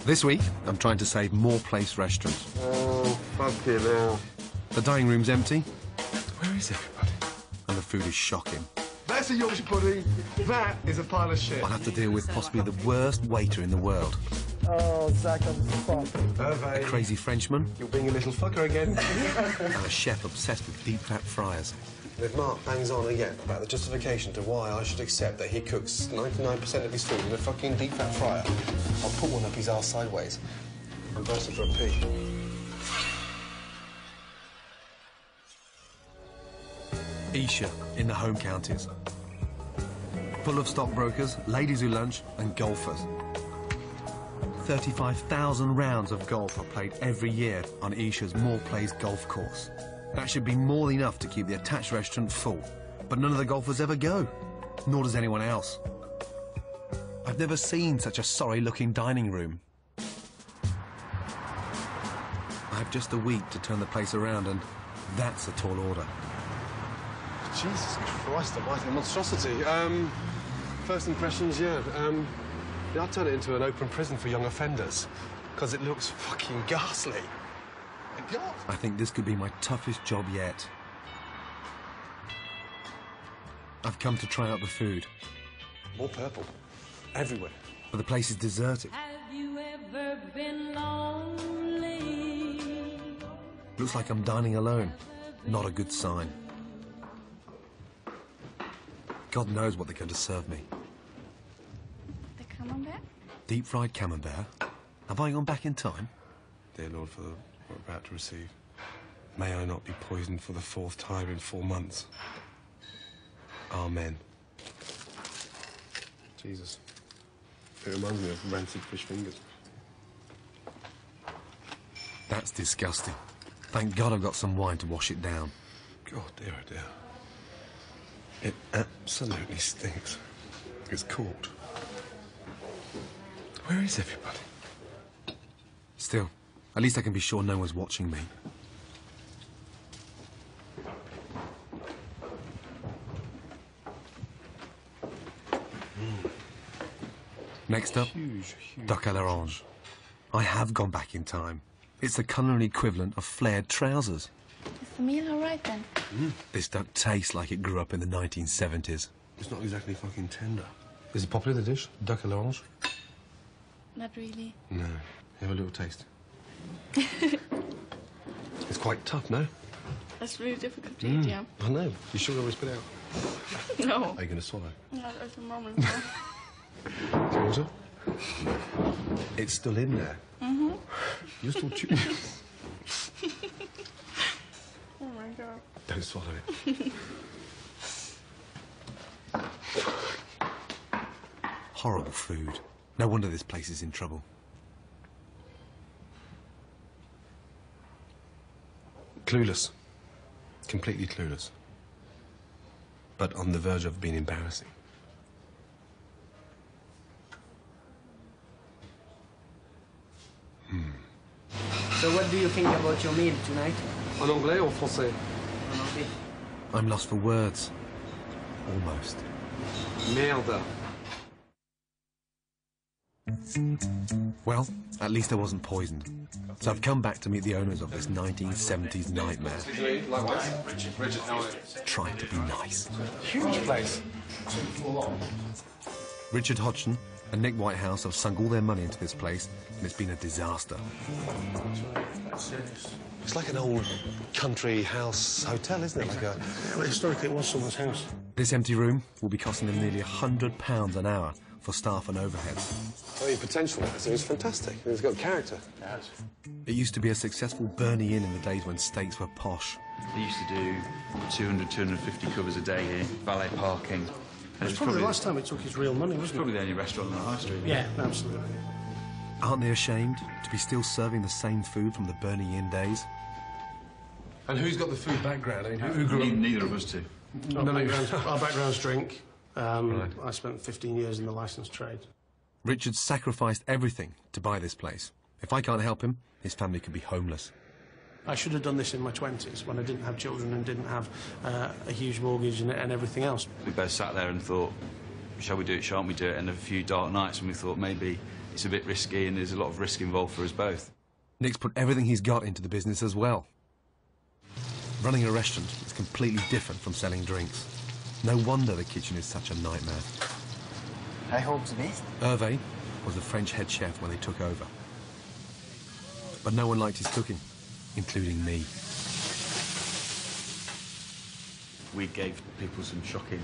This week, I'm trying to save more place restaurants. Oh, fucking hell. The dining room's empty. Where is everybody? And the food is shocking. That's a Yorkshire pudding. That is a pile of shit. I'll have to deal with possibly the worst waiter in the world. Oh, Zach, I'm fucked. A crazy Frenchman. You're being a little fucker again. And a chef obsessed with deep-fat fryers. If Mark bangs on again about the justification to why I should accept that he cooks 99% of his food in a fucking deep-fat fryer, I'll put one up his arse sideways and burst it for a pee. Esher in the home counties. Full of stockbrokers, ladies who lunch and golfers. 35,000 rounds of golf are played every year on Esher's Moor Place golf course. That should be more than enough to keep the attached restaurant full. But none of the golfers ever go, nor does anyone else. I've never seen such a sorry-looking dining room. I have just a week to turn the place around, and that's a tall order. Jesus Christ, a mighty monstrosity. First impressions, yeah, I'll turn it into an open prison for young offenders, because it looks fucking ghastly. God. I think this could be my toughest job yet. I've come to try out the food. More purple. Everywhere. But the place is deserted. Have you ever been lonely? Looks like I'm dining alone. Not a good sign. God knows what they're going to serve me. The camembert? Deep-fried camembert? Have I gone back in time? Dear Lord, for what we're about to receive, may I not be poisoned for the 4th time in 4 months. Amen. Jesus. It reminds me of rancid fish fingers. That's disgusting. Thank God I've got some wine to wash it down. God, dear, oh dear. It absolutely stinks. It's cooked. Where is everybody? Still, at least I can be sure no one's watching me. Next up, Huge. duck à l'orange. I have gone back in time. It's the culinary equivalent of flared trousers. Is the meal all right then? This duck tastes like it grew up in the 1970s. It's not exactly fucking tender. Is it popular, the dish? Duck à l'orange? Not really. No. Have a little taste. It's quite tough, no? That's really difficult to eat, yeah. I know. You sure always spit out? No. Are you going to swallow? Not at the moment, no. Water? It's still in there. Mm-hmm. You're still chewing. Oh, my God. Don't swallow it. Horrible food. No wonder this place is in trouble. Clueless. Completely clueless. But on the verge of being embarrassing. So what do you think about your meal tonight? En anglais or français? En anglais. I'm lost for words. Almost. Merde. Well, at least I wasn't poisoned. So I've come back to meet the owners of this 1970s nightmare. Trying to be nice. Huge place. Richard Hodgson and Nick Whitehouse have sunk all their money into this place, and it's been a disaster. It's like an old country house hotel, isn't it? Like a... Well, historically, it was someone's house. This empty room will be costing them nearly £100 an hour for staff and overheads. I mean, potential. So it's fantastic. It's got character. It used to be a successful Bernie Inn in the days when steaks were posh. They used to do 200, 250 covers a day here, valet parking. And It was probably the last time it took his real money, wasn't it? probably the only restaurant on the high street. Yeah, absolutely. Aren't they ashamed to be still serving the same food from the Bernie Inn days? And who's got the food background? I mean, who grew up? Neither of us do. Our background's drink. I spent 15 years in the licensed trade. Richard sacrificed everything to buy this place. If I can't help him, his family could be homeless. I should have done this in my 20s when I didn't have children and didn't have a huge mortgage and everything else. We both sat there and thought, shall we do it, shan't we do it? And a few dark nights when we thought maybe it's a bit risky and there's a lot of risk involved for us both. Nick's put everything he's got into the business as well. Running a restaurant is completely different from selling drinks. No wonder the kitchen is such a nightmare. I hope the best. Hervé was the French head chef when they took over. But no one liked his cooking, including me. We gave people some shocking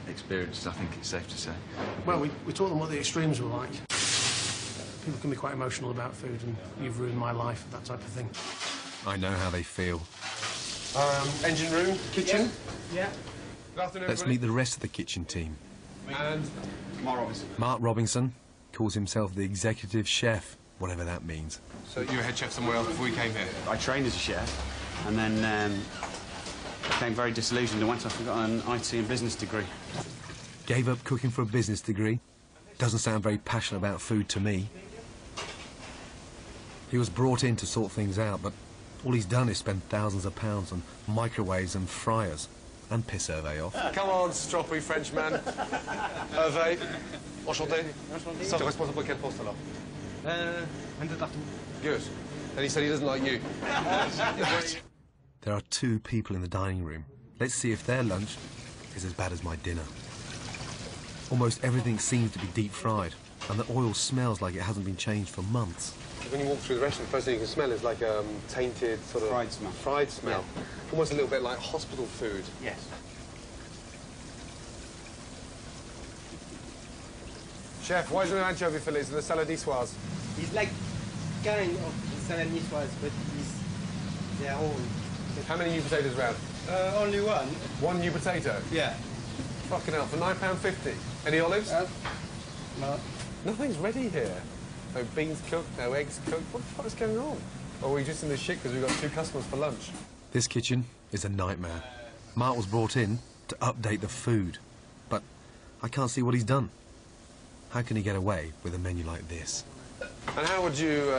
experiences, I think it's safe to say. Well, we taught them what the extremes were like. People can be quite emotional about food, and you've ruined my life, that type of thing. I know how they feel. Engine room, kitchen. Yeah. Good afternoon, Let's everybody. meet the rest of the kitchen team. And Mark Robinson. Mark Robinson calls himself the executive chef, whatever that means. so you were head chef somewhere else before you came here? I trained as a chef and then became very disillusioned and went off and got an IT and business degree. Gave up cooking for a business degree. Doesn't sound very passionate about food to me. He was brought in to sort things out, but all he's done is spend thousands of pounds on microwaves and fryers and piss Hervé off. Come on, stroppy Frenchman. Hervé, enchanté. Tu es responsible pour quel poste alors? Un peu partout. Good. And he said he doesn't like you. There are 2 people in the dining room. Let's see if their lunch is as bad as my dinner. Almost everything seems to be deep fried, and the oil smells like it hasn't been changed for months. When you walk through the restaurant, the first thing you can smell is like a tainted sort of... Fried smell. Fried smell. Almost a little bit like hospital food. Yes. Chef, why is there no anchovy fillets in the salad niçoise? It's like kind of salad niçoise, but it's their own. How many new potatoes round? Only one. One new potato? Yeah. Fucking hell, for £9.50. Any olives? No. Nothing's ready here. No beans cooked, no eggs cooked. What the fuck is going on? Or are we just in this shit because we've got 2 customers for lunch? This kitchen is a nightmare. Mark was brought in to update the food, but I can't see what he's done. How can he get away with a menu like this? And how would you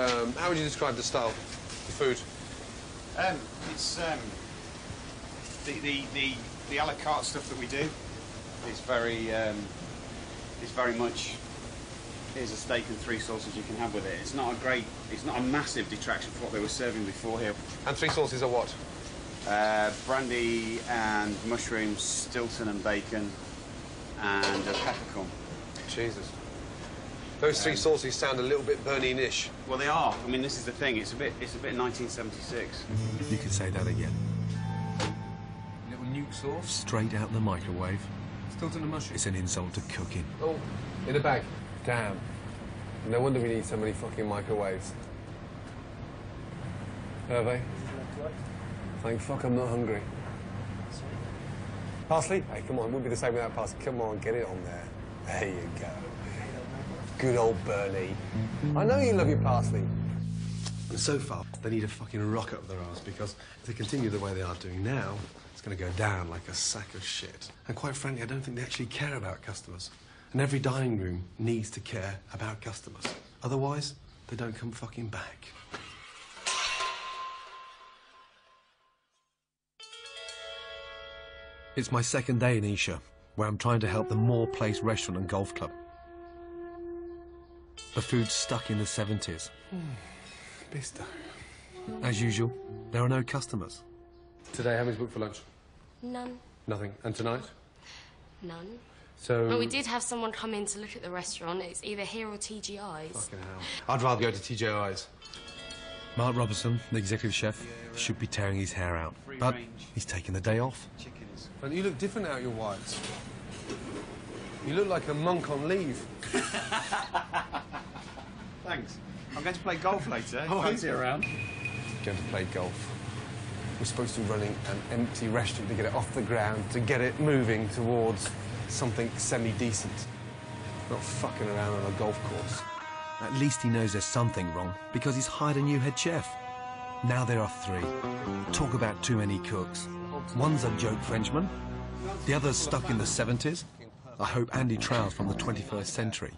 describe the style, the food? It's the a la carte stuff that we do is very much here's a steak and 3 sauces you can have with it. It's not a massive detraction from what they were serving before here. And 3 sauces are what? Brandy and mushrooms, Stilton and bacon, and a peppercorn. Jesus. Those 3 sauces sound a little bit Bernine-ish. Well, they are. I mean, this is the thing. It's a bit 1976. You could say that again. Little nuke sauce. Straight out the microwave. Stilton and mushroom. It's an insult to cooking. Oh, in a bag. Damn. No wonder we need so many fucking microwaves. Hervé? Thank fuck I'm not hungry. Parsley? Hey, come on, it wouldn't be the same without parsley. Come on, get it on there. There you go. Good old Bernie. I know you love your parsley. And so far, they need a fucking rocket up their arse, because if they continue the way they are doing now, it's going to go down like a sack of shit. And quite frankly, I don't think they actually care about customers. And every dining room needs to care about customers. Otherwise, they don't come fucking back. It's my second day in Isha, where I'm trying to help the Moore Place restaurant and golf club. The food's stuck in the 70s. Bisto. As usual, there are no customers. Today, how many's booked for lunch? None. Nothing. And tonight? None. So... But we did have someone come in to look at the restaurant. It's either here or TGI's. Fucking hell. I'd rather go to TJI's. Mark Robinson, the executive chef, should be tearing his hair out, but he's taking the day off. And you look different out your whites. You look like a monk on leave. Thanks. I'm going to play golf later. Oh, Fancy around. Going to play golf. We're supposed to be running an empty restaurant to get it off the ground, to get it moving towards something semi-decent. Not fucking around on a golf course. At least he knows there's something wrong, because he's hired a new head chef. Now there are 3. Talk about too many cooks. One's a joke Frenchman, the other's stuck in the 70s. I hope Andy Trowell's from the 21st century.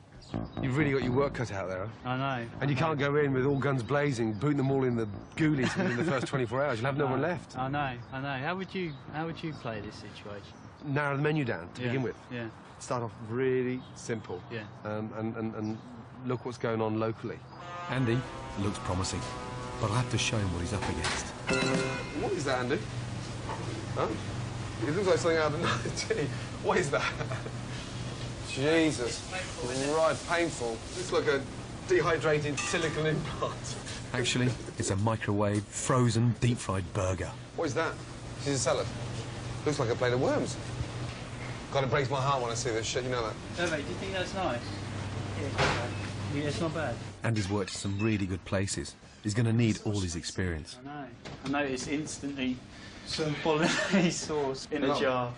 You've really got your work cut out there, huh? I know. And you can't go in with all guns blazing, booting them all in the ghoulies within the first 24 hours. You'll have no one left. I know. How would you play this situation? Narrow the menu down to begin with. Yeah. Start off really simple. Yeah. And look what's going on locally. Andy looks promising, but I'll have to show him what he's up against. What is that, Andy? Huh? It looks like something out of the night. Gee, what is that? Jesus. Right, painful. Looks like a dehydrated silicone implant. Actually, it's a microwave, frozen, deep-fried burger. What is that? This is a salad. Looks like a plate of worms. God, it breaks my heart when I see this shit, you know that? No, mate, do you think that's nice? Yeah, it's not bad. Yeah, it's not bad. Andy's worked in some really good places. He's going to need all his experience. I know. I noticed instantly some bolognese sauce in a jar.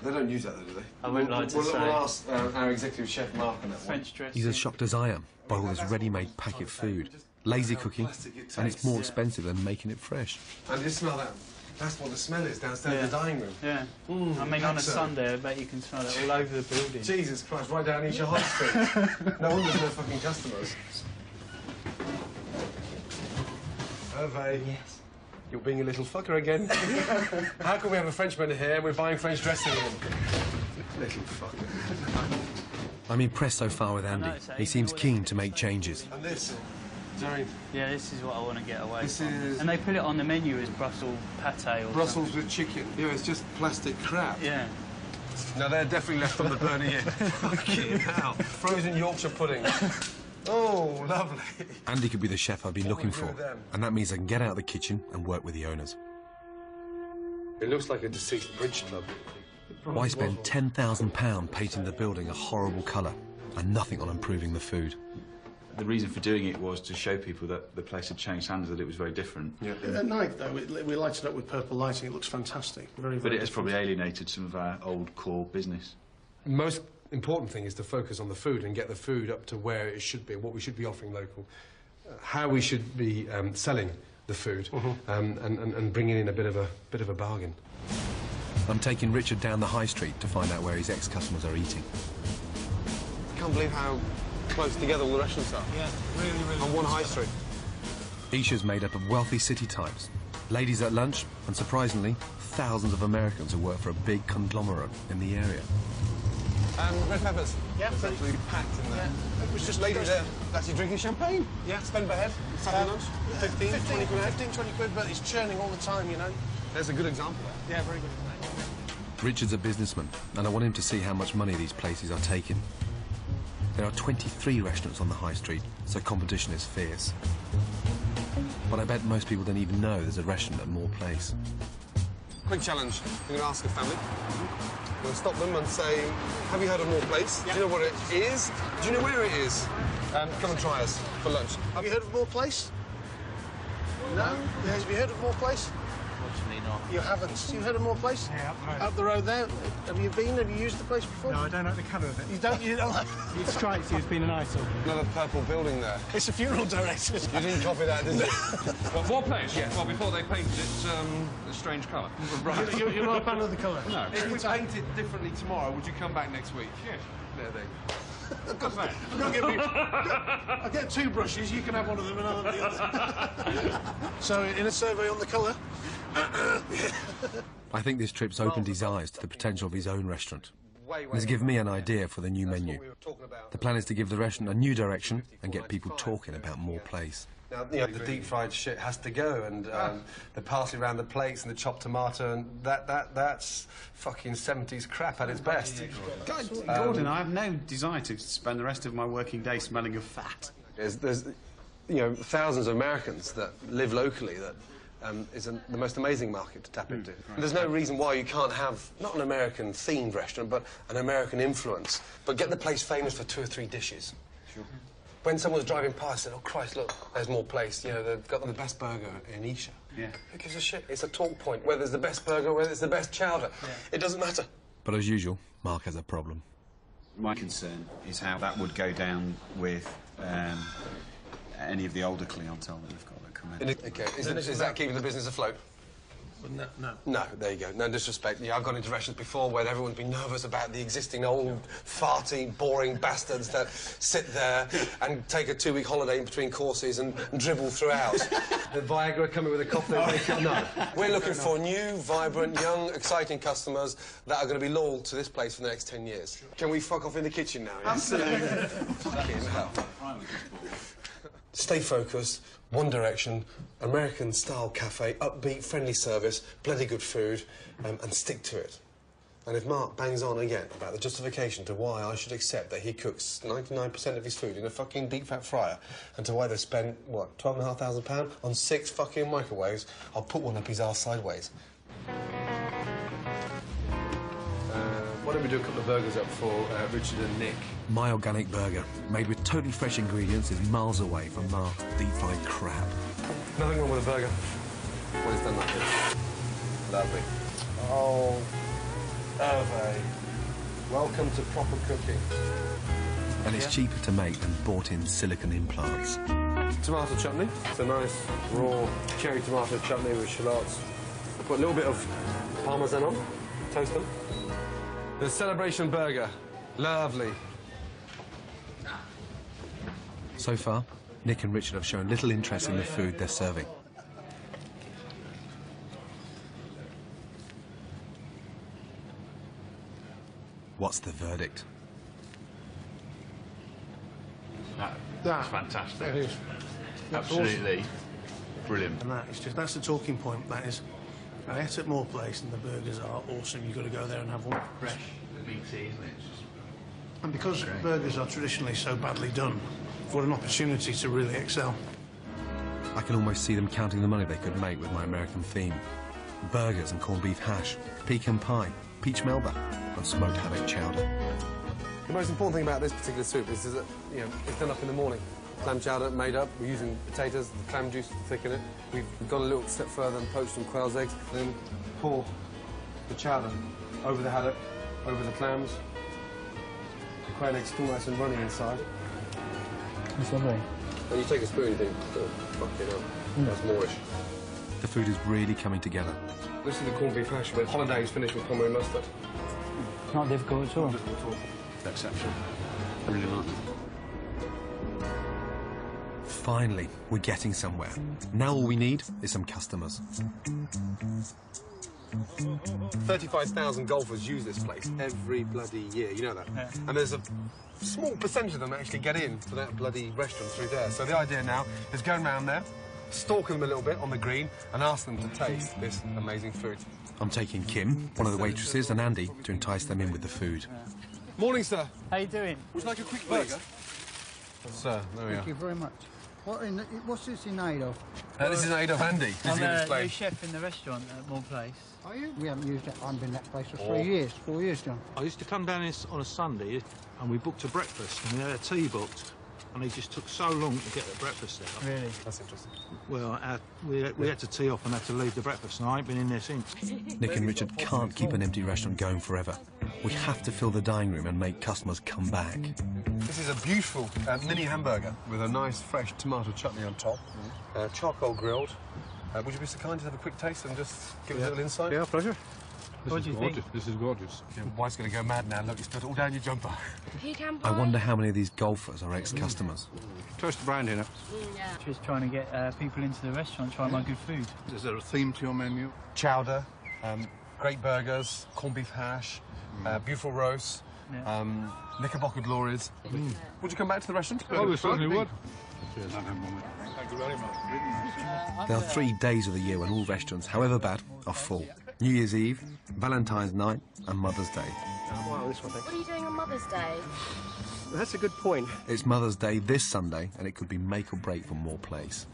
They don't use that, though, do they? I wouldn't like to say. We'll ask our executive chef, Mark, on that French dressing. He's as shocked as I am by all this ready-made packet food. Lazy cooking, and it's more expensive than making it fresh. And you smell that? That's what the smell is downstairs in the dining room. Yeah. I mean, on a Sunday, I bet you can smell it all over the building. Jesus Christ, right down Esher High Street. No wonder there's no fucking customers. Hervé. Yes. You're being a little fucker again. How can we have a Frenchman here and we're buying French dressing in? Little fucker. I'm impressed so far with Andy. He seems keen to make changes. And this, Jerry. Yeah, this is what I want to get away This from. is- And they put it on the menu as Brussels pate or Brussels something. with chicken. Yeah, it's just plastic crap. Yeah. No, they're definitely left on the burner here. Fucking hell. Frozen Yorkshire pudding. Oh, lovely. Andy could be the chef I've been looking for, and that means I can get out of the kitchen and work with the owners. It looks like a deceased bridge club. Why spend £10,000 painting the building a horrible colour and nothing on improving the food? The reason for doing it was to show people that the place had changed hands, that it was very different. Yeah. At night, though, we light it up with purple lighting. It looks fantastic. Very, But very it has different. probably alienated some of our old core business. Most important thing is to focus on the food and get the food up to where it should be, what we should be offering local, how we should be selling the food, and bringing in a bit of a bargain. I'm taking Richard down the high street to find out where his ex-customers are eating. I can't believe how close together all the restaurants are. Yeah, really, really. On one high street. Isha's made up of wealthy city types, ladies at lunch, and surprisingly, thousands of Americans who work for a big conglomerate in the area. Red peppers. Yeah, It's pretty- absolutely packed in there. Yeah, it was just Lady there, actually drinking champagne. Yeah. Spend per head. Saturday lunch. 15, 20 quid. 15, 20 quid, but it's churning all the time, you know. There's a good example there. Yeah, very good. Richard's a businessman, and I want him to see how much money these places are taking. There are 23 restaurants on the high street, so competition is fierce. But I bet most people don't even know there's a restaurant at Moore Place. Quick challenge. We're going to ask a family. We're going to stop them and say, have you heard of Moore Place? Do you know what it is? Do you know where it is? Come and try us for lunch. Have you heard of Moore Place? No? Have you heard of Moore Place? Unfortunately not. You haven't. You heard of Moore Place? Yeah, up the road. Up the road there. Have you been? Have you used the place before? No, I don't like the colour of it. You don't? You don't like... It strikes you as being an eyesore. Another purple building there. It's a funeral director. You didn't copy that, did you? Well, Moore Place? Yes. Well, before they painted it a strange colour. Right. You're not a fan of the colour? No. If we paint it differently tomorrow, would you come back next week? Yes. There they go. I've got to get me... I'll get two brushes. You can have one of them and I'll have the other. So, in a survey on the colour... I think this trip's opened his eyes to the potential of his own restaurant. And has given me an idea for the new menu. The plan is to give the restaurant a new direction and get people talking about Moore Place. Now, you know, the deep-fried shit has to go, and the parsley around the plates and the chopped tomato, and that's fucking 70s crap at its best. Gordon, I have no desire to spend the rest of my working day smelling of fat. There's you know, thousands of Americans that live locally that is the most amazing market to tap into. Right. There's no reason why you can't have, not an American-themed restaurant, but an American influence, but get the place famous for 2 or 3 dishes. Sure. When someone was driving past, said, "Oh Christ, look, there's Moore Place. You know, they've got the best burger in Esher." Yeah. Who gives a shit? It's a talk point. Whether it's the best burger, whether it's the best chowder, it doesn't matter. But as usual, Mark has a problem. My concern is how that would go down with any of the older clientele that we've got that come in. Okay, is that keeping the business afloat? No, no. No, there you go. No disrespect. Yeah, I've gone into restaurants before where everyone's been nervous about the existing old, farty, boring bastards that sit there and take a 2-week holiday in between courses and dribble throughout. The Viagra coming with a cocktail makeup. No. We're looking for new, vibrant, young, exciting customers that are going to be loyal to this place for the next 10 years. Can we fuck off in the kitchen now? Yeah? Absolutely. Fucking hell. Stay focused, one direction, American-style cafe, upbeat, friendly service, bloody good food, and stick to it. And if Mark bangs on again about the justification to why I should accept that he cooks 99% of his food in a fucking deep-fat fryer, and to why they've spent, what, £12,500 on 6 fucking microwaves, I'll put one up his arse sideways. Why don't we do a couple of burgers up for Richard and Nick? My organic burger, made with totally fresh ingredients, is miles away from Mark's deep-fried crap. Nothing wrong with a burger when it's done like this. Lovely. Oh, Hervé. Welcome to proper cooking. And it's cheaper to make than bought-in silicone implants. Tomato chutney. It's a nice, raw cherry tomato chutney with shallots. Put a little bit of parmesan on, toast them. The celebration burger. Lovely. So far, Nick and Richard have shown little interest in the food they're serving. What's the verdict? That's fantastic. That is. That's Absolutely awesome. brilliant. And that's the talking point. That is, I ate at Moore Place and the burgers are awesome. You've got to go there and have one. Fresh, meaty, isn't it? And because burgers are traditionally so badly done, what an opportunity to really excel. I can almost see them counting the money they could make with my American theme. Burgers and corned beef hash, pecan pie, peach melba, and smoked haddock chowder. The most important thing about this particular soup is that, you know, it's done up in the morning. Clam chowder made up. We're using potatoes, the clam juice to thicken it. We've gone a little step further and poached some quail's eggs. Then pour the chowder over the haddock, over the clams. The quail eggs still nice and runny inside. That's lovely. And you take a spoon and think, oh, fucking hell, that's Moorish. The food is really coming together. This is the corned beef hash with hollandaise finished with pommery mustard. Not difficult at all. Not difficult at all. It's exceptional. Really like it. Finally, we're getting somewhere. Now all we need is some customers. 35,000 golfers use this place every bloody year, you know that? Yeah. And there's a small percentage of them that actually get in to that bloody restaurant through there. So the idea now is going round there, stalk them a little bit on the green and ask them to taste this amazing food. I'm taking Kim, one of the waitresses, and Andy to entice them in with the food. Morning, sir. How you doing? Would you like a quick burger? Sir, there we are. Thank you very much. What's this in aid of? This is in aid of Andy. I'm a new chef in the restaurant at Moore Place. Are you? We haven't used it. I've been in that place for 4 years, John. I used to come down here on a Sunday and we booked a breakfast and we had a tea booked and it just took so long to get the breakfast out. Really? That's interesting. Well, we had to tee off and had to leave the breakfast and I ain't been in there since. Nick and Richard can't keep an empty restaurant going forever. We have to fill the dining room and make customers come back. This is a beautiful mini hamburger with a nice fresh tomato chutney on top, charcoal grilled. Would you be so kind to have a quick taste and just give us a little insight? Yeah, pleasure. What do you think? This is gorgeous. Your wife's going to go mad now. Look, you spilled it all down your jumper. Pecan I pie. wonder how many of these golfers are ex-customers. Toast brown dinner. Yeah. Just trying to get people into the restaurant, try my good food. Is there a theme to your menu? Chowder, great burgers, corned beef hash, beautiful roast, knickerbocker glories. Would you come back to the restaurant? Oh, we certainly would. Thank you very much. There are 3 days of the year when all restaurants, however bad, are full. New Year's Eve, Valentine's Night, and Mother's Day. Wow, this one, thanks. What are you doing on Mother's Day? That's a good point. It's Mother's Day this Sunday, and it could be make or break for Moore Place.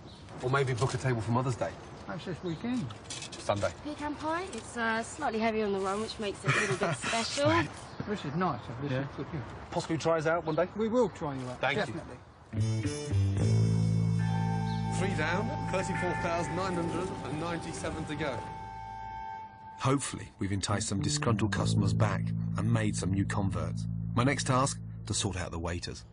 Or maybe book a table for Mother's Day. That's this weekend. Sunday. Pecan pie. It's slightly heavy on the run, which makes it a little bit special. This is nice. This is good. Possibly try us out one day? We will try you out. Thank you. Definitely. 3 down, 34,997 to go. Hopefully, we've enticed some disgruntled customers back and made some new converts. My next task, to sort out the waiters.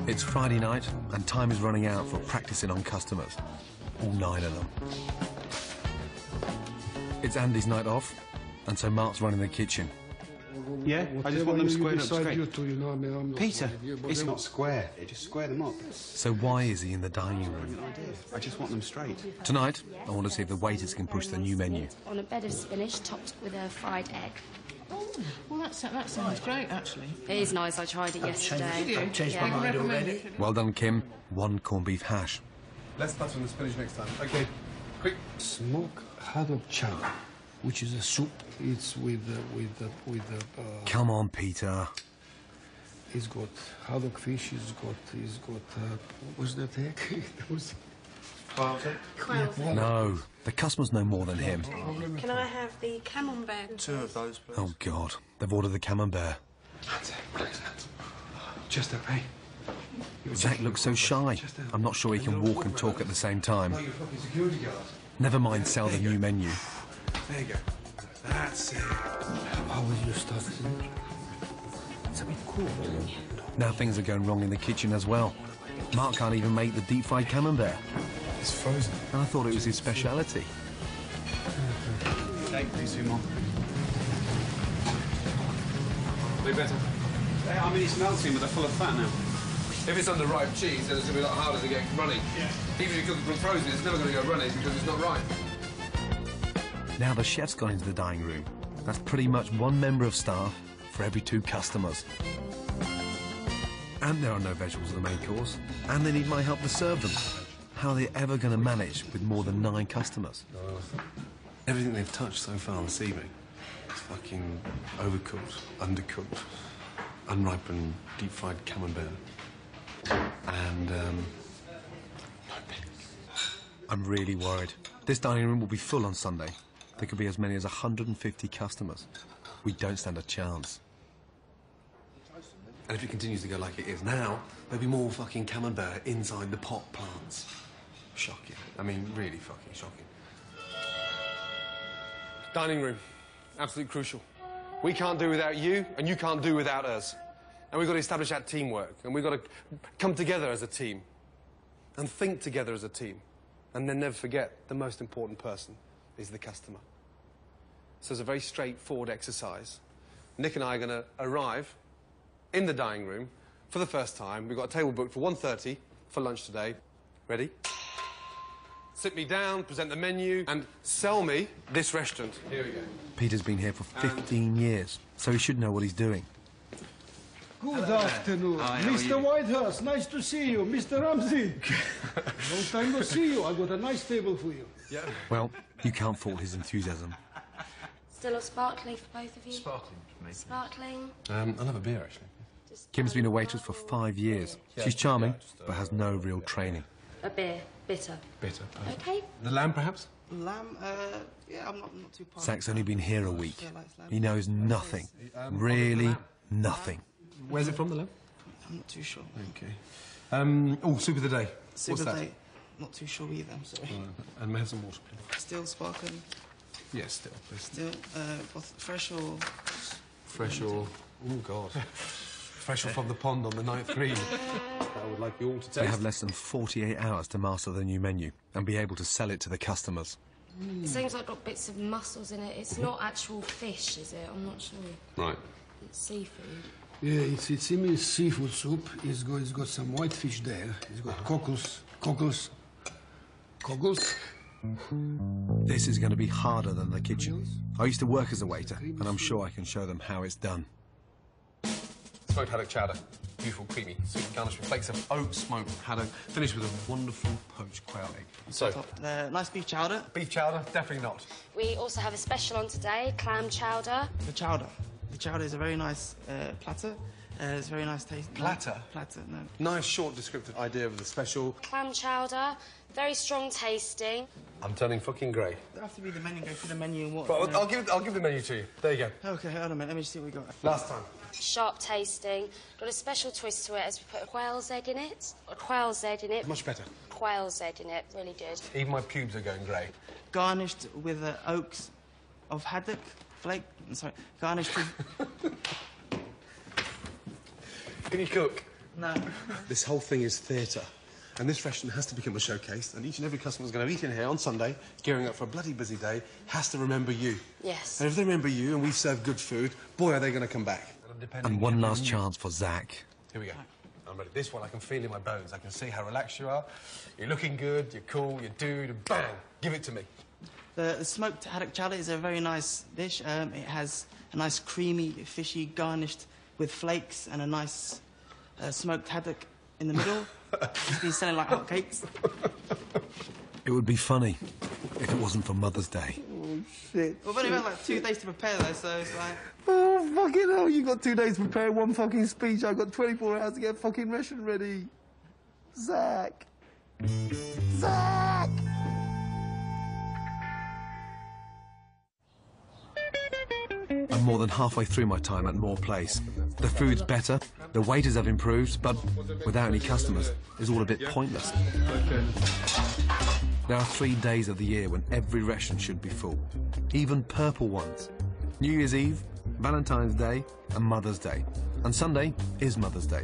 It's Friday night, and time is running out for practicing on customers. All 9 of them. It's Andy's night off, and so Mark's running the kitchen. Yeah, I just want them squared up straight. Peter, it's not square. Just square them up. So why is he in the dining room? I just want them straight. Tonight, I want to see if the waiters can push the new menu. On a bed of spinach topped with a fried egg. Well, that sounds great, actually. It is nice. I tried it yesterday. I've changed my mind already. Well done, Kim. 1 corned beef hash. Let's start from the spinach next time. Okay, quick. Smoked haddock chowder, which is a soup. It's with Come on, Peter. He's got haddock fish. He's got what's that egg? Quail's egg. No, the customers know more than him. Can I have the camembert? 2 of those, please. Oh, God. They've ordered the camembert. Chester, hey. Zach looks so shy. I'm not sure he can walk and talk at the same time. Oh, you're a fucking security guard. Never mind sell the new menu. There you go. That's it. How was your stuff? It's a bit cool. Now things are going wrong in the kitchen as well. Mark can't even make the deep-fried camembert. It's frozen. And I thought it was his speciality. Okay, please 2 more. Way better. I mean, it's melting, but they're full of fat now. If it's under ripe cheese, then it's going to be a lot harder to get running. Yeah. Even if you cook it from frozen, it's never going to go running because it's not ripe. Now the chef's gone into the dining room. That's pretty much 1 member of staff for every 2 customers. And there are no vegetables in the main course. And they need my help to serve them. How are they ever going to manage with more than 9 customers? Everything they've touched so far this evening is fucking overcooked, undercooked, unripened, deep-fried camembert. And, no pigs. I'm really worried. This dining room will be full on Sunday. There could be as many as 150 customers. We don't stand a chance. And if it continues to go like it is now, there'll be more fucking camembert inside the pot plants. Shocking. I mean, really fucking shocking. Dining room. Absolutely crucial. We can't do without you, and you can't do without us. And we've got to establish that teamwork, and we've got to come together as a team, and think together as a team, and then never forget the most important person is the customer. So it's a very straightforward exercise. Nick and I are going to arrive in the dining room for the first time. We've got a table booked for 1:30 for lunch today. Ready? Sit me down, present the menu, and sell me this restaurant. Here we go. Peter's been here for 15 years, so he should know what he's doing. Good afternoon, Mr. Whitehurst. Nice to see you, Mr. Ramsay. Long time no see you. I got a nice table for you. Yeah. Well, you can't fault his enthusiasm. Still a sparkling for both of you? Sparkling for me. Sparkling. I'll have a beer, actually. Kim's been a waitress for 5 years. She's charming, but has no real training. A beer. Bitter. Bitter. Okay. The lamb, perhaps? Lamb, yeah, I'm not too partial. Zach's only been here a week. He knows nothing. Really nothing. Where's it from, the lamb? I'm not too sure. Okay. Oh, soup of the day. Soup What's of the that? day. Not too sure either, I'm sorry. And may I have some water, please? Still sparkling? Yes, still, please. Still, fresh or... Fresh or... Oh, God. Fresh or from the pond on the 9th green. I would like you all to taste. They have less than 48 hours to master the new menu and be able to sell it to the customers. It seems like got bits of mussels in it. It's not actual fish, is it? I'm not sure. Right. It's seafood. Yeah, it's similar seafood soup. It's got some white fish there. It's got cockles. This is going to be harder than the kitchen. I used to work as a waiter, and I'm sure I can show them how it's done. Smoked haddock chowder. Beautiful, creamy. Sweet, garnished with flakes of oat smoked haddock. Finished with a wonderful poached quail egg. So, nice beef chowder. Beef chowder? Definitely not. We also have a special on today, clam chowder. The chowder. The chowder is a very nice platter. It's very nice taste. Platter? Platter, no. Nice, short, descriptive idea of the special. Clam chowder, very strong tasting. I'm turning fucking grey. It have to be the menu. Go through the menu and what. But I'll give the menu to you. There you go. Okay, hold on a minute. Let me see what we got. Last time. Sharp tasting. Got a special twist to it as we put a quail's egg in it. A quail's egg in it. Much better. Quail's egg in it. Really good. Even my pubes are going grey. Garnished with oaks of haddock flake. I'm sorry. Garnished with. Can you cook? No. This whole thing is theatre. And this restaurant has to become a showcase, and each and every customer who's going to eat in here on Sunday, gearing up for a bloody busy day, has to remember you. Yes. And if they remember you and we serve good food, boy, are they going to come back. And one last chance for Zach. Here we go. I'm ready. This one I can feel in my bones. I can see how relaxed you are. You're looking good, you're cool, you're dude, and bang! Give it to me. The smoked haddock chowder is a very nice dish. It has a nice creamy, fishy, garnished with flakes and a nice smoked haddock in the middle. It's been selling like hotcakes. It would be funny if it wasn't for Mother's Day. Oh, shit. We've only got like 2 days to prepare, though, so it's like... Oh, fucking hell, you got 2 days to prepare one fucking speech. I've got 24 hours to get a fucking restaurant ready. Zach. Zach! I'm more than halfway through my time at Moore Place. The food's better, the waiters have improved, but without any customers, it's all a bit pointless. There are 3 days of the year when every restaurant should be full, even purple ones. New Year's Eve, Valentine's Day, and Mother's Day. And Sunday is Mother's Day.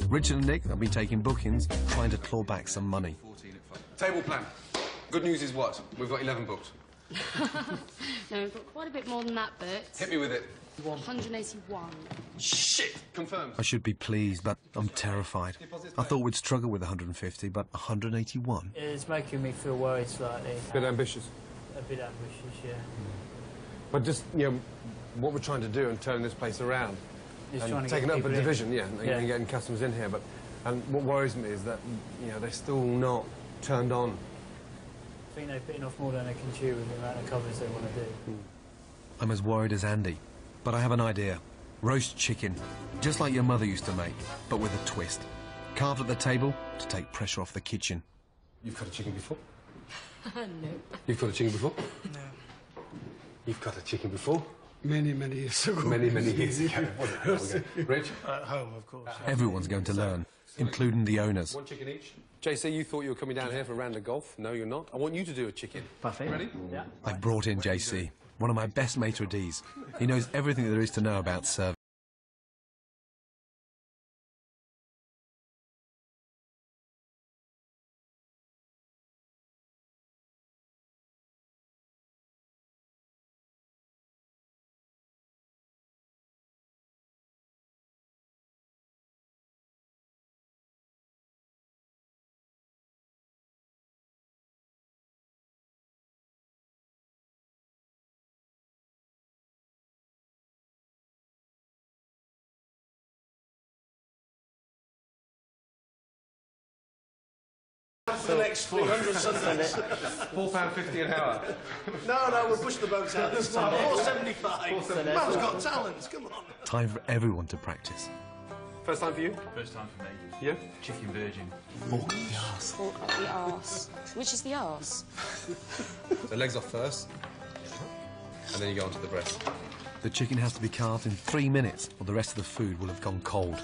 Richard and Nick have been taking bookings, trying to claw back some money. Table plan. Good news is what? We've got 11 booked. No, we've got quite a bit more than that booked. Hit me with it. 181. Shit! Confirmed. I should be pleased, but I'm terrified. I thought we'd struggle with 150, but 181? It's making me feel worried slightly. A bit ambitious. A bit ambitious, yeah. But just, you know, what we're trying to do and turn this place around. Just and trying to taking get up a people in. division, and getting customers in here. But and what worries me is that, you know, they're still not turned on. I think they've bitten off more than they can chew with the amount of covers they want to do. I'm as worried as Andy, but I have an idea. Roast chicken, just like your mother used to make, but with a twist. Carved at the table to take pressure off the kitchen. You've cut a chicken before? No. You've cut a chicken before? No. You've cut a chicken before? Many years ago. Many years ago. Okay. Rich? At home, of course. Everyone's going to learn, including the owners. 1 chicken each. JC, you thought you were coming down here for a round of golf. No, you're not. I want you to do a chicken. Buffet? Ready? Yeah. I've brought in JC, one of my best maitre d's. He knows everything there is to know about serving. For the next 300 Sundays. £4.50 an hour. No, we'll push the boats out this time. 4.75. Man's got talents, come on. Time for everyone to practice. First time for you? First time for me. Yeah? Chicken virgin. Fork up the arse. Which is the arse? So legs off first, and then you go onto the breast. The chicken has to be carved in 3 minutes, or the rest of the food will have gone cold.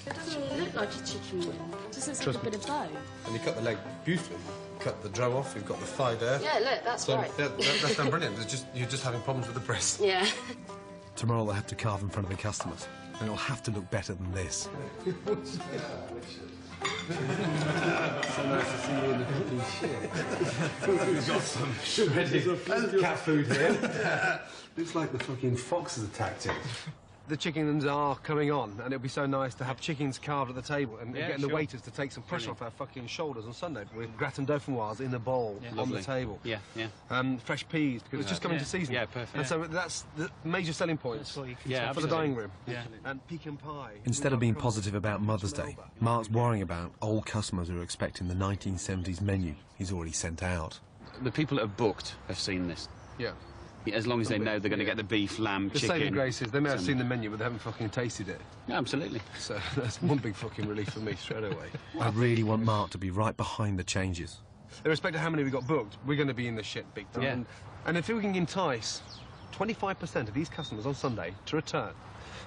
It doesn't look like a chicken wing. It just looks like a bit of bone. And you cut the leg beautifully. Cut the drum off, you've got the thigh there. Yeah, look, that's So right. that's done brilliant. You're just having problems with the breast. Yeah. Tomorrow they'll have to carve in front of the customers, and it'll have to look better than this. So nice to see you in the cooking shit. We've got some ready cat food here. Looks like the fucking fox has attacked it. The chickens are coming on, and it'll be so nice to have chickens carved at the table and getting the waiters to take some pressure off our fucking shoulders on Sunday with gratin dauphinoise in a bowl on the table. Yeah. Fresh peas, because it's just coming to season. Yeah, perfect. And so that's the major selling points for the dining room. Yeah. And pecan pie. Instead of being positive about Mother's Day, Mark's worrying about old customers who are expecting the 1970s menu he's already sent out. The people that have booked have seen this. Yeah. As long as they know they're going to get the beef, lamb, The chicken. saving grace is they may have seen the menu, but they haven't fucking tasted it. Yeah, absolutely. So that's one big fucking relief for me straight away. I really want Mark to be right behind the changes. Irrespective of how many we got booked, we're going to be in the shit big time. Yeah. And if we can entice 25% of these customers on Sunday to return,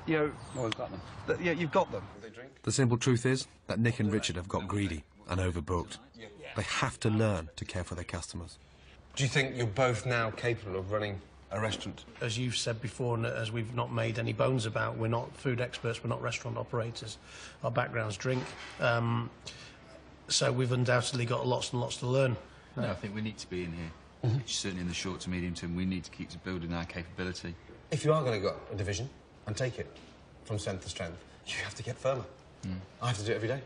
you know... Well, we've got them. Yeah, you've got them. The simple truth is that Nick and Richard have got greedy and overbooked. They have to learn to care for their customers. Do you think you're both now capable of running a restaurant? As you've said before, and as we've not made any bones about, we're not food experts, we're not restaurant operators. Our background's drink. So we've undoubtedly got lots and lots to learn. No, I think we need to be in here. Certainly in the short to medium term, we need to keep building our capability. If you are going to go a division, and take it from strength to strength, you have to get firmer. I have to do it every day.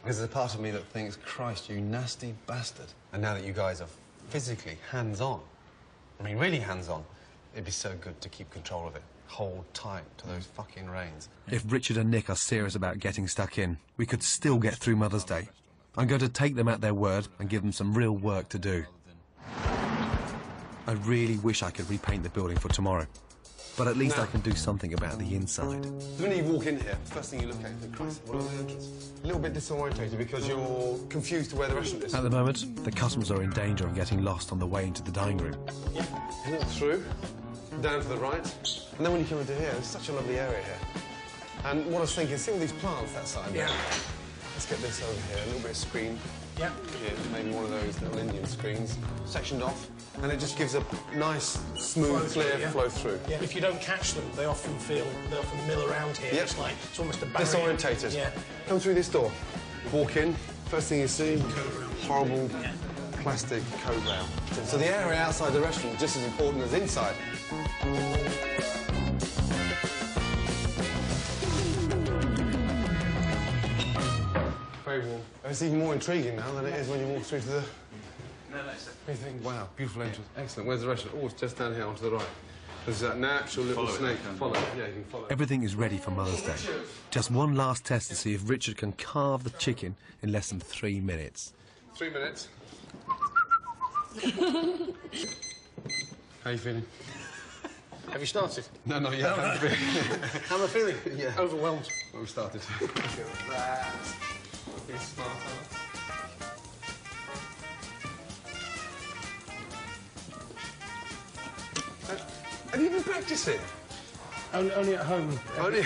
Because there's a part of me that thinks, Christ, you nasty bastard. And now that you guys are physically hands-on, I mean, really hands-on, it'd be so good to keep control of it. Hold tight to those fucking reins. If Richard and Nick are serious about getting stuck in, we could still get through Mother's Day. I'm going to take them at their word and give them some real work to do. I really wish I could repaint the building for tomorrow. But at least I can do something about the inside. When you walk in here, first thing you look at is, Christ, what are the entrance? A little bit disorientated because you're confused to where the restaurant is. At the moment, the customers are in danger of getting lost on the way into the dining room. Walk through, down to the right, and then when you come into here, there's such a lovely area here. And what I was thinking, see all these plants that side there? Let's get this over here, a little bit of screen. Here, maybe one of those little Indian screens, sectioned off, and it just gives a nice, smooth, clear flow through. Yeah. If you don't catch them, they often mill around here. It's like, it's almost a barrier. Disorientated. Yeah. Come through this door, walk in, first thing you see, horrible plastic coat rail. So the area outside the restaurant is just as important as inside. Very warm. It's even more intriguing now than it is when you walk through to the... You think, wow, beautiful entrance. Excellent. Where's the restaurant? Oh, it's just down here onto the right. There's that natural little snake. Follow it. Yeah, you can follow it. Everything is ready for Mother's Day. Just one last test to see if Richard can carve the chicken in less than 3 minutes. 3 minutes. How you feeling? Have you started? No, not yet. How am I feeling? Yeah. Overwhelmed. Well, we started. Be smart, have you been practicing? Only at home. Only?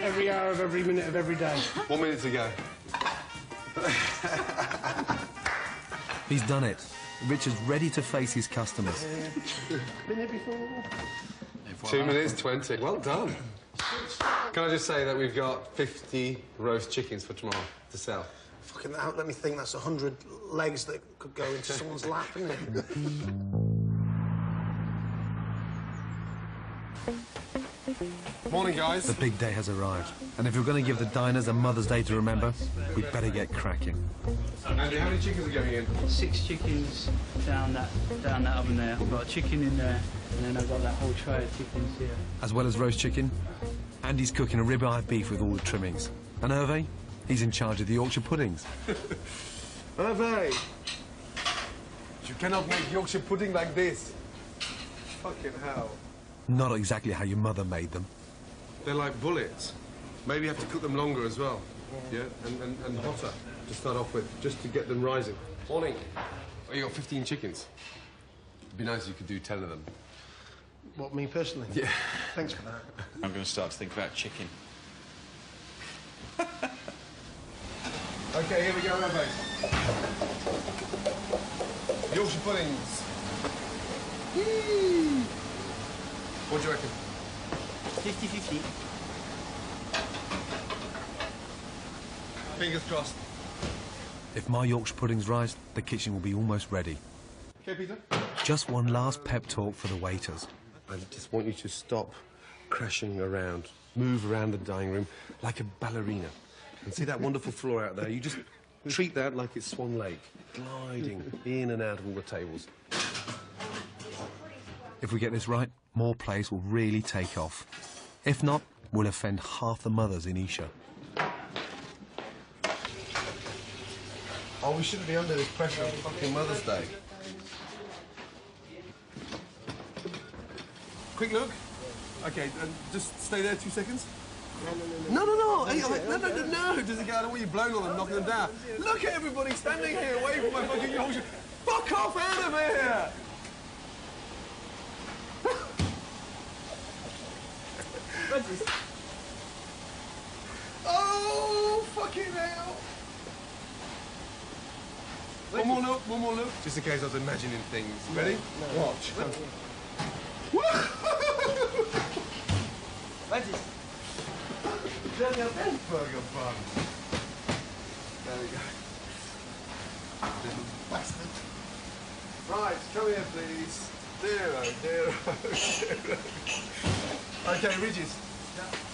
Every hour of every minute of every day. 1 minute to go. He's done it. Richard's ready to face his customers. Been here before? 2 minutes 20. Well done. Can I just say that we've got 50 roast chickens for tomorrow to sell? Fucking hell, let me think, that's 100 legs that could go into someone's lap, isn't it? Morning, guys. The big day has arrived. And if we're going to give the diners a Mother's Day to remember, we'd better get cracking. Andy, how many chickens are going in? 6 chickens down that oven there. I've got a chicken in there, and then I've got that whole tray of chickens here. As well as roast chicken, Andy's cooking a ribeye beef with all the trimmings. And Hervé, he's in charge of the Yorkshire puddings. Hervé! You cannot make Yorkshire pudding like this. Fucking hell. Not exactly how your mother made them. They're like bullets. Maybe you have to cook them longer as well. Yeah, and hotter to start off with, just to get them rising. Morning. Oh, you got 15 chickens. It'd be nice if you could do 10 of them. What, me personally? Yeah. Thanks for that. I'm going to start to think about chicken. Okay, here we go, Hervé. Yorkshire puddings. Yee! What do you reckon? 50-50. Fingers crossed. If my Yorkshire puddings rise, the kitchen will be almost ready. Okay, Peter? Just one last pep talk for the waiters. I just want you to stop crashing around. Move around the dining room like a ballerina. And see that wonderful floor out there? You just treat that like it's Swan Lake, gliding in and out of all the tables. If we get this right, more plays will really take off. If not, we'll offend half the mothers in Isha. Oh, we shouldn't be under this pressure of fucking Mother's Day. Quick look. Okay, just stay there 2 seconds. No. No. Does it go? I don't want you blowing on them, knocking them down. Look at everybody standing here, away from my fucking Yorkshire. Fuck off out of here! Oh, fucking hell! One more look. Just in case I was imagining things. Ready? No. Watch. Burger bun. There we go. Little bastard. Right, come here, please. Dear. Okay, Regis.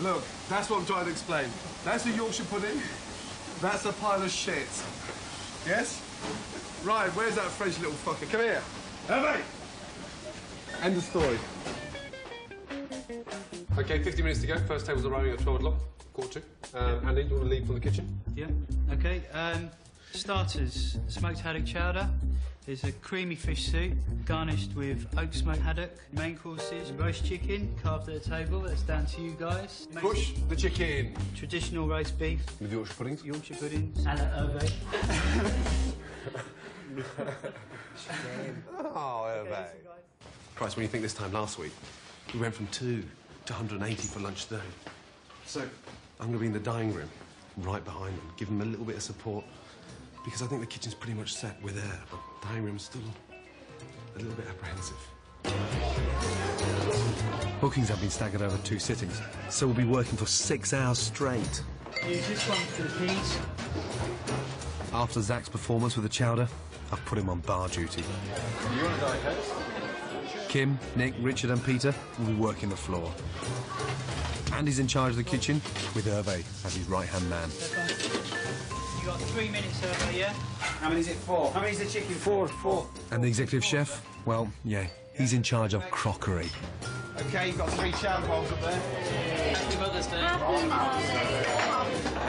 Look, that's what I'm trying to explain. That's a Yorkshire pudding. That's a pile of shit. Yes? Right, where's that French little fucker? Come here. Hey, mate! End of story. OK, 50 minutes to go. First tables are arriving at 12 o'clock, quarter to. Andy, do you want to leave from the kitchen? Yeah. OK. Starters, smoked haddock chowder. There's a creamy fish soup, garnished with oak smoked haddock. Main courses, roast chicken, carved at the table. That's down to you guys. Push the chicken. Traditional roast beef. With Yorkshire puddings? Yorkshire puddings. À la Hervé. Oh, Hervé. Christ, when you think this time last week, we went from 2 to 180 for lunch today. So, I'm going to be in the dining room, right behind them, give them a little bit of support, because I think the kitchen's pretty much set. We're there, but the dining room's still a little bit apprehensive. Bookings have been staggered over 2 sittings, so we'll be working for 6 hours straight. Use this one for the peas. After Zach's performance with the chowder, I've put him on bar duty. You want a Diet Coke? Kim, Nick, Richard and Peter will be working the floor. Andy's in charge of the kitchen, with Hervé as his right-hand man. You got 3 minutes, Hervé, yeah? How many is it for? How many is the chicken? Four. And the executive chef, well, yeah, he's in charge of crockery. OK, you've got 3 chowder bowls up there. Happy Mother's Day.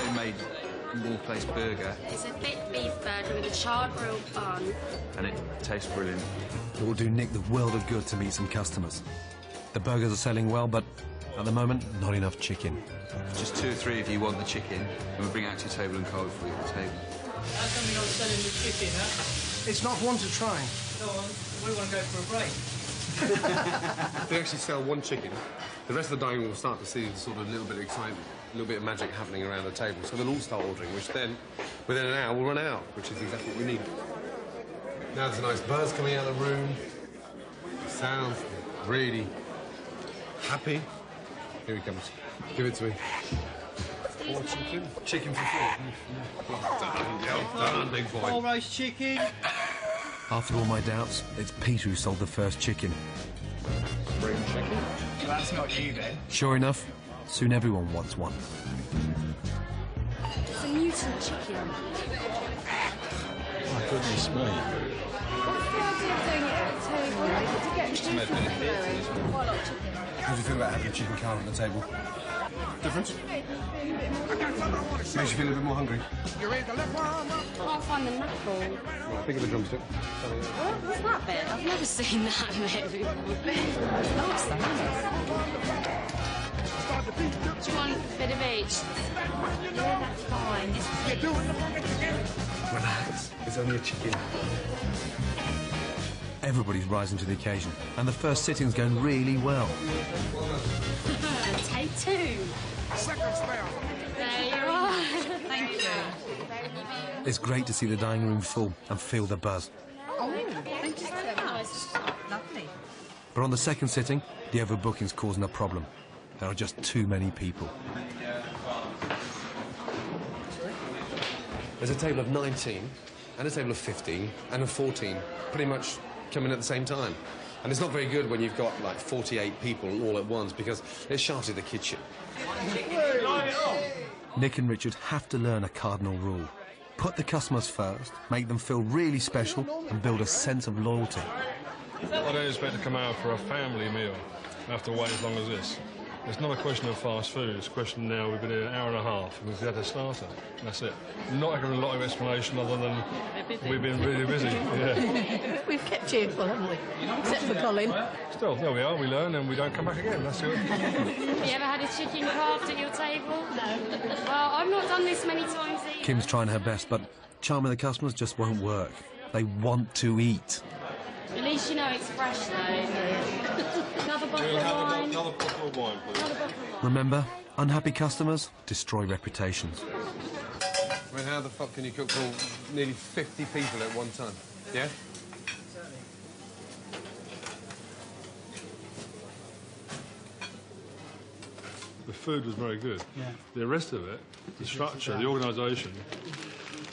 Homemade more-place burger, It's a thick beef burger with a charred grilled bun. and it tastes brilliant. It will do Nick the world of good to meet some customers. The burgers are selling well, but at the moment, not enough chicken. Just 2 or 3 of you want the chicken, and we'll bring it out to your table and carve it for you at the table. How come you're not selling the chicken, huh? It's not one to try. Go on, we want to go for a break. They actually sell 1 chicken. The rest of the dining room will start to see sort of a little bit of excitement, a little bit of magic happening around the table. So they'll all start ordering, which then, within an hour, will run out, which is exactly what we need. Now there's a nice buzz coming out of the room. Sounds really happy. Here he comes. Give it to me. 4 chicken. Chicken for 4. Well done, big boy. Whole roast chicken. After all my doubts, it's Peter who sold the first chicken. Spring chicken. Well, that's not you, then. Sure enough, soon everyone wants one. It's a mutant chicken. My goodness me. What's the idea of doing it at the table? Is it to get reduced from quite a lot of chicken? How do you feel about having a chicken carve on the table? Different? Makes you feel a bit more hungry. Can't find the knuckle. Right, think of the drumstick. What's that bit? I've never seen that bit before. What's that? Do you want a bit of each? Yeah, that's fine. Relax. It's only a chicken. Everybody's rising to the occasion, and the first sitting's going really well. Take 2. There you are. Thank you. It's great to see the dining room full and feel the buzz. Oh, thank you so much. Lovely. But on the second sitting, the overbooking's causing a problem. There are just too many people. There's a table of 19, and a table of 15, and of 14, pretty much coming at the same time. And it's not very good when you've got, like, 48 people all at once, because it shouts at the kitchen. Nick and Richard have to learn a cardinal rule. Put the customers first, make them feel really special, and build a sense of loyalty. I don't expect to come out for a family meal and have to wait as long as this. It's not a question of fast food, it's a question now we've been here an hour and a half and we've had a starter. That's it. Not having a lot of explanation other than we've been really busy. Yeah. We've kept cheerful, haven't we? Except for Colin. Still, there we are, we learn and we don't come back again, that's it. Have you ever had a chicken carved at your table? No. Well, I've not done this many times either. Kim's trying her best, but charming the customers just won't work. They want to eat. At least you know it's fresh, though. Another bottle of wine. Another bottle of wine, please. Remember, unhappy customers destroy reputations. I mean, how the fuck can you cook for nearly 50 people at one time? Yeah? The food was very good. Yeah. The rest of it, the structure, the organisation.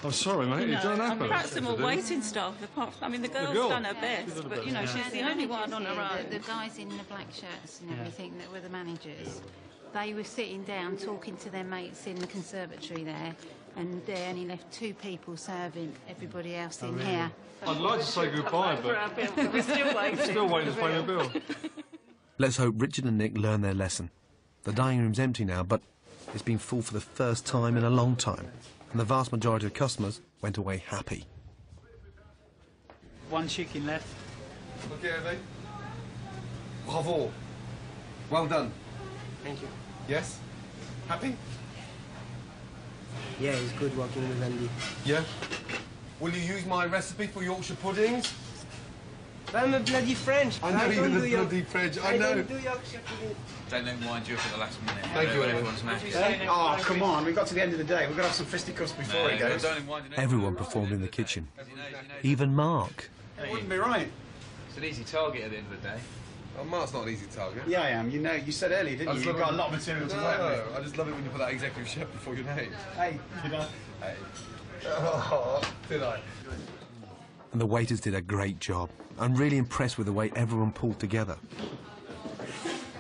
I'm sorry, mate, it doesn't happen. Perhaps the more waiting staff. I mean, the girl's done her best, but, you know, she's the only one on her own. The guys in the black shirts and everything that were the managers. They were sitting down talking to their mates in the conservatory there, and they only left 2 people serving everybody else in here. I'd like to say goodbye, but We're still waiting. still waiting to pay the bill. Let's hope Richard and Nick learn their lesson. The dining room's empty now, but it's been full for the first time in a long time, and the vast majority of customers went away happy. 1 chicken left. Okay, Hervé. Bravo. Well done. Thank you. Yes? Happy? Yeah, it's good working with Andy. Yeah? Will you use my recipe for Yorkshire puddings? I'm a bloody French. I know you're don't the do bloody French. I know. I don't do Yorkshire pudding. Don't let them wind you up at the last minute. Thank you, Everyone's knackered. Oh, come on, we've got to the end of the day. We've got to have some fisticuffs before it goes. Everyone performed in the kitchen. Even Mark. It wouldn't be right. It's an easy target at the end of the day. Oh, Mark's not an easy target. Yeah, I am. You know, you said earlier, didn't you? You've got a lot of material to work with. I just love it when you put that executive chef before your name. Hey, you know. Hey. Oh, did I? And the waiters did a great job. I'm really impressed with the way everyone pulled together.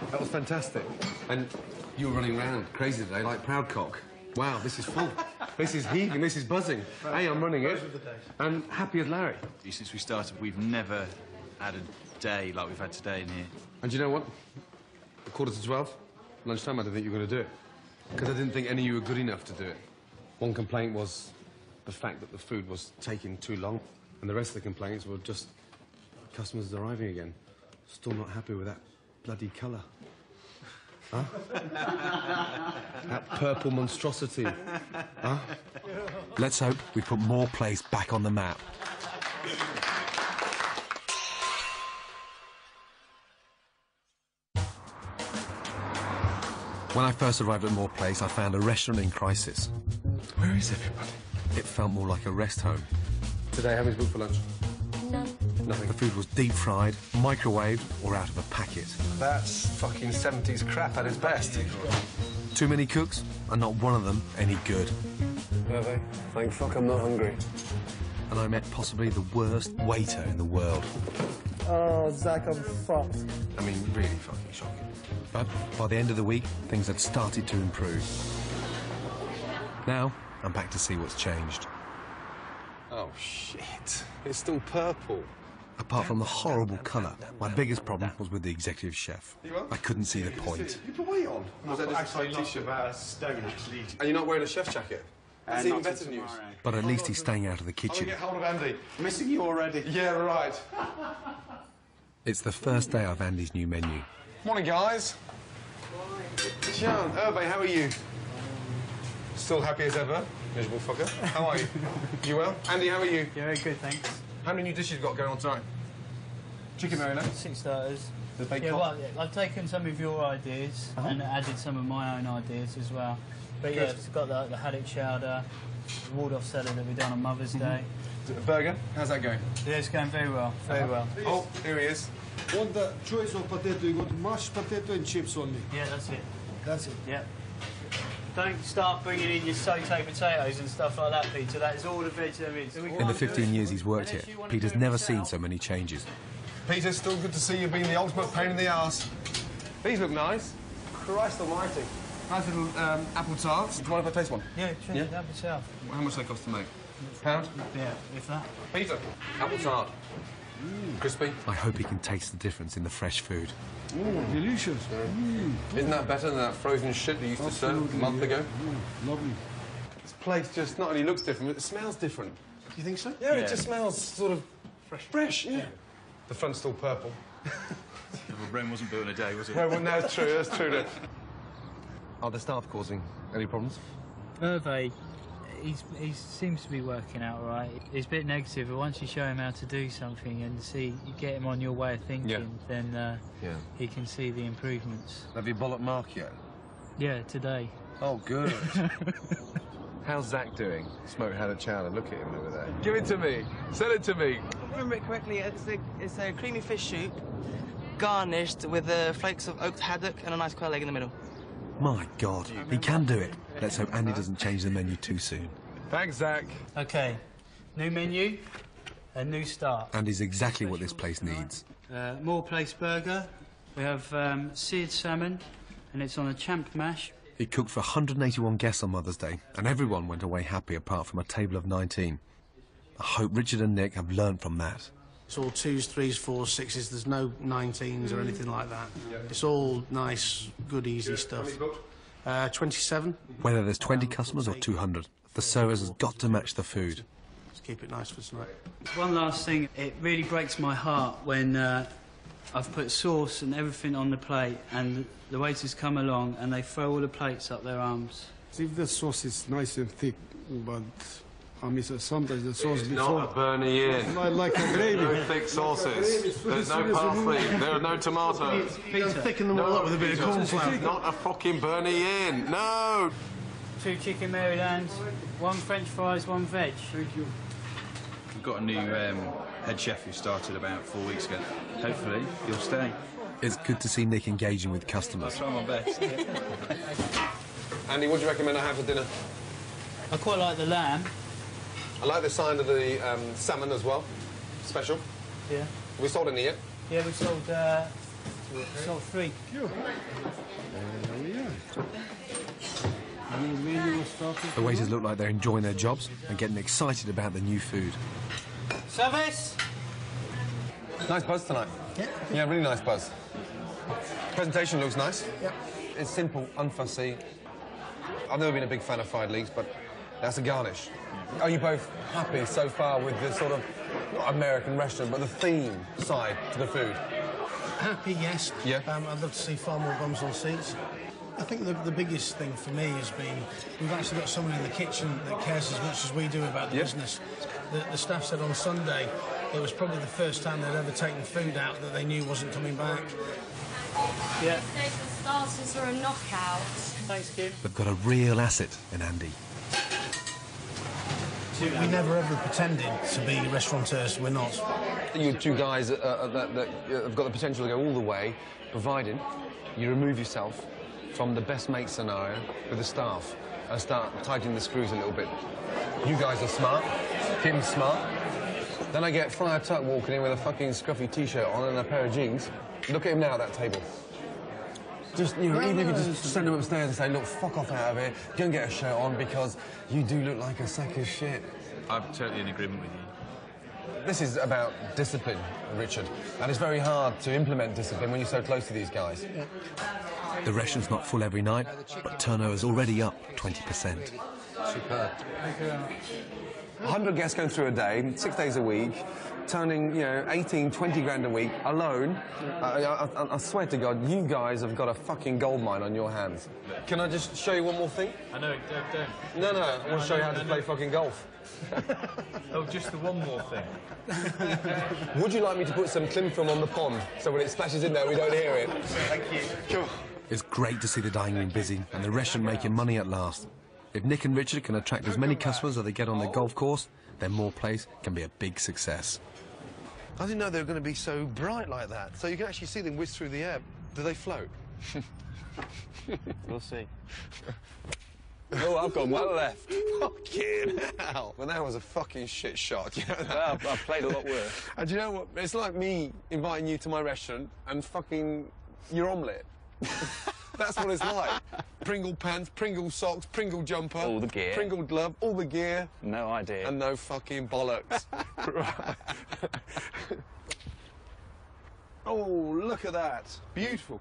That was fantastic. And you were running around crazy today like Proudcock. Wow, this is full. This is heaving, this is buzzing. Hey, I'm running it. And happy as Larry. Since we started, we've never had a day like we've had today in here. And you know what? At 11:45, lunchtime, I didn't think you were going to do it. Because I didn't think any of you were good enough to do it. One complaint was the fact that the food was taking too long. And the rest of the complaints were just customers arriving again. Still not happy with that bloody colour. Huh? That purple monstrosity. Huh? Let's hope we put more place back on the map. When I first arrived at Moore Place, I found a restaurant in crisis. Where is everybody? It felt more like a rest home. Today, how many's booked for lunch? None. Nothing. The food was deep-fried, microwaved, or out of a packet. That's fucking 70s crap at its best. Too many cooks, and not one of them any good. Hervé, thank fuck I'm not hungry. And I met possibly the worst waiter in the world. Oh, Zach, I'm fucked. I mean, really fucking shocking. But by the end of the week, things had started to improve. Now, I'm back to see what's changed. Oh, shit. It's still purple. Apart from the horrible colour, my biggest problem was with the executive chef. I couldn't see the point. You put weight on? Was that actually lost about a stone, actually. And you're not wearing a chef's jacket? That's even better news. But at least he's staying out of the I'm kitchen. gonna get hold of Andy. Missing you already. Yeah, right. It's the first day of Andy's new menu. Morning, guys. Jean, Hervé, how are you? Still happy as ever? Miserable fucker. How are you? You well? Andy, how are you? Yeah, very good, thanks. How many new dishes you got going on tonight? Chicken marinade? 6 starters. The baked Yeah, cod? well, I've taken some of your ideas and added some of my own ideas as well. But yeah, Good. it's got the haddock chowder, the ward-off salad that we done on Mother's Day. Burger? How's that going? Yeah, it's going very well, very well. Oh, here he is. On the choice of potato, you got mashed potato and chips only. Yeah, that's it. That's it. Yeah. Don't start bringing in your sauté potatoes and stuff like that, Peter. That is all the veg there is. In the 15 years he's worked here, Peter's never seen so many changes. Peter, still good to see you being the ultimate pain in the arse. These look nice. Christ almighty. Nice little apple tarts. Do you mind if I taste one? Yeah, sure. Yeah? Help yourself. How much do they cost to make? Pound? Yeah, if that. Peter, apple tart. Crispy. I hope he can taste the difference in the fresh food. Delicious. Isn't that better than that frozen shit they used to serve a month ago? Lovely. This place just not only looks different, but it smells different. You think so? Yeah, it just smells sort of fresh, yeah. The front's still purple. Well, Rome wasn't built in a day, was it? No, well, no, that's true, that's true. Are the staff causing any problems? Hervé, he seems to be working out all right. He's a bit negative, but once you show him how to do something and see, you get him on your way of thinking, then he can see the improvements. Have you bollocked Mark yet? Yeah, today. Oh, good. How's Zach doing? Smoked haddock chowder. Look at him over there. Give it to me. Sell it to me. Remember it correctly, it's a creamy fish soup garnished with flakes of oaked haddock and a nice quail egg in the middle. My God, he can do it. Let's hope Andy doesn't change the menu too soon. Thanks, Zach. OK, new menu, a new start. Andy's exactly what this place needs. Moore Place burger. We have seared salmon and it's on a champ mash. He cooked for 181 guests on Mother's Day, and everyone went away happy apart from a table of 19. I hope Richard and Nick have learnt from that. It's all 2s, 3s, 4s, 6s. There's no 19s or anything like that. It's all nice, good, easy stuff. 27. Whether there's 20 customers or 200, the service has got to match the food. Let's keep it nice for tonight. One last thing, it really breaks my heart when I've put sauce and everything on the plate and the waiters come along and they throw all the plates up their arms. If the sauce is nice and thick, but I mean, sometimes the sauce It's before... not a Bernie in. Like a gravy. No thick sauces. There's no parsley. There are no tomatoes. Peter, thicken them all up with a bit of cornflour. Not a fucking Bernie in. No! 2 chicken Marylands, 1 French fries, 1 veg. Thank you. We've got a new head chef who started about 4 weeks ago. Hopefully, he'll stay. It's good to see Nick engaging with customers. I'll try my best. Andy, what do you recommend I have for dinner? I quite like the lamb. I like the sign of the salmon as well. Special. Yeah. We sold any yet? Yeah, we sold 3. The waiters look like they're enjoying their jobs and getting excited about the new food. Service! Nice buzz tonight. Yeah, really nice buzz. Presentation looks nice. Yep. It's simple, unfussy. I've never been a big fan of fried leeks, but that's a garnish. Are you both happy so far with the sort of, not American restaurant, but the theme side to the food? Happy, yes. Yeah. I'd love to see far more bums on seats. I think the biggest thing for me has been we've actually got someone in the kitchen that cares as much as we do about the business. The staff said on Sunday it was probably the first time they'd ever taken food out that they knew wasn't coming back. Yeah. The starters are a knockout. Thanks, Kim. They've got a real asset in Andy. We never ever pretended to be restaurateurs. We're not. You two guys that have got the potential to go all the way, providing you remove yourself from the best mate scenario with the staff and start tightening the screws a little bit. You guys are smart, Kim's smart. Then I get Friar Tuck walking in with a fucking scruffy T-shirt on and a pair of jeans. Look at him now at that table. Just, you know, even if you just send him upstairs and say, look, fuck off out of here, go and get a shirt on because you do look like a sack of shit. I'm totally in agreement with you. This is about discipline, Richard, and it's very hard to implement discipline when you're so close to these guys. The restaurant's not full every night, but turnover's already up 20%. Superb. 100 guests going through a day, 6 days a week, turning, you know, 18, 20 grand a week alone. I swear to God, you guys have got a fucking gold mine on your hands. Can I just show you one more thing? I know, don't. No, I want to show you how to play fucking golf. Oh, just the one more thing. Would you like me to put some cling film on the pond so when it splashes in there we don't hear it? Thank you. Cool. It's great to see the dining room busy and the restaurant making money at last. If Nick and Richard can attract as many customers as they get on the golf course, then More Place can be a big success. I didn't know they were going to be so bright like that. So you can actually see them whiz through the air. Do they float? We'll see. Oh, I've gone well left. Fucking hell. Well, that was a fucking shit shot. You know that? Well, I've played a lot worse. And do you know what? It's like me inviting you to my restaurant and fucking your omelette. That's what it's like. Pringle pants, Pringle socks, Pringle jumper. All the gear. Pringle glove, all the gear. No idea. And no fucking bollocks. Oh, look at that. Beautiful.